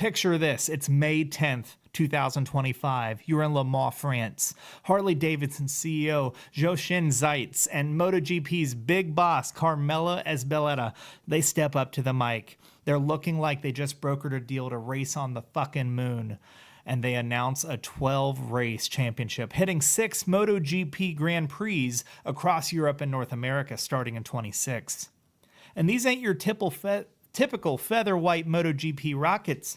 Picture this, it's May 10th, 2025. You're in Le Mans, France. Harley Davidson CEO Jochen Zeitz and MotoGP's big boss Carmelo Ezpeleta, they step up to the mic. They're looking like they just brokered a deal to race on the fucking moon. And they announce a 12-race championship, hitting 6 MotoGP Grand Prix across Europe and North America starting in 26. And these ain't your typical feather white MotoGP rockets.